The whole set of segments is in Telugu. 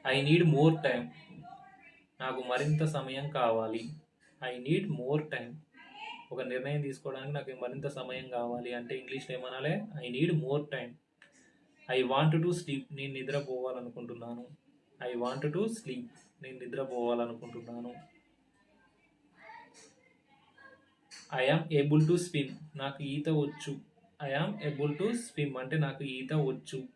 I need more time. నాకు మరింత సమయం కావాలి. I need more time. ఒక నిర్ణయం తీసుకోవడానికి నాకు మరింత సమయం కావాలి అంటే ఇంగ్లీష్లో ఏమనాలి? I need more time. I want to sleep. నేను నిద్రపోవాలనుకుంటున్నాను. I want to sleep. నేను నిద్రపోవాలనుకుంటున్నాను. I am able to swim. నాకు ఈత వచ్చు. I am able to swim అంటే నాకు ఈత వచ్చు.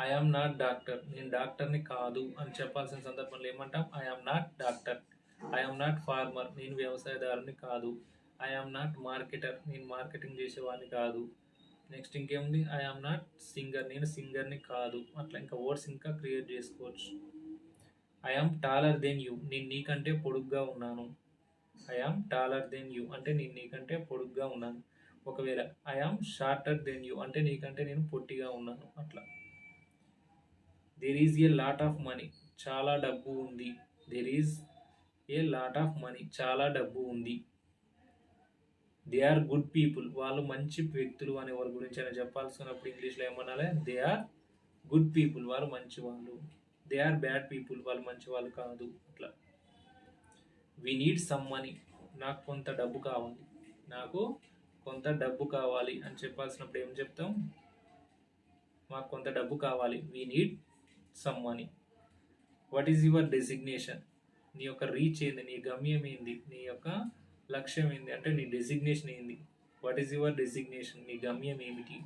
I am not doctor. నేను డాక్టర్ని కాదు అని చెప్పాల్సిన సందర్భంలో ఏమంటాం? I am not doctor. I am not farmer. నేను వ్యవసాయదారుని కాదు. I am not marketer. నేను మార్కెటింగ్ చేసేవాడిని కాదు. నెక్స్ట్ ఇంకేముంది? I am not singer. నేను సింగర్ని కాదు. అట్లా ఇంకా వర్డ్స్ ఇంకా క్రియేట్ చేసుకోవచ్చు. I am taller than you. నేను నీకంటే పొడుగ్గా ఉన్నాను. I am taller than you అంటే నేను నీకంటే పొడుగ్గా ఉన్నాను. ఒకవేళ I am shorter than you అంటే నీకంటే నేను పొట్టిగా ఉన్నాను. అట్లా. There is a lot of money. చాలా డబ్బు ఉంది. There is a lot of money. చాలా డబ్బు ఉంది. They are good people. వాళ్ళు మంచి వ్యక్తులు అని ఎవరి గురించి అయినా చెప్పాల్సినప్పుడు ఇంగ్లీష్లో ఏమనాలి? They are good people. వాళ్ళు మంచి వాళ్ళు. They are bad people. వాళ్ళు మంచి వాళ్ళు కాదు. అట్లా. We need some money. నాకు కొంత డబ్బు కావాలి. నాకు కొంత డబ్బు కావాలి అని చెప్పాల్సినప్పుడు ఏం చెప్తాం? మాకు కొంత డబ్బు కావాలి. We need some money. What is your designation. నీ యొక్క రీచ్ ఏంది? నీ గమ్యం ఏంది? నీ యొక్క లక్ష్యం ఏంది అంటే నీ డెసిగ్నేషన్ ఏంది? What is your designation. నీ గమ్యం ఏమిటి?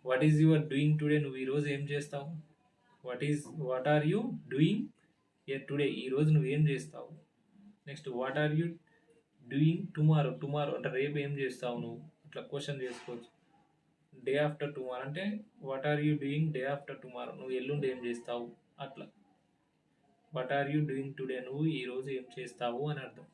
What is your doing today. నువ్వు ఈరోజు ఏం చేస్తావు? What are you doing today. ఈరోజు నువ్వేం చేస్తావు? Next what are you doing tomorrow. Tomorrow అంటే రేపు ఏం చేస్తావు నువ్వు? అట్లా క్వశ్చన్ చేసుకోవచ్చు. డే ఆఫ్టర్ టుమారో అంటే what are you doing day after tomorrow. నువ్వు ఎల్లుండి ఏం చేస్తావు? అట్లా. What are you doing today. నువ్వు ఈరోజు ఏం చేస్తావు అని అర్థం.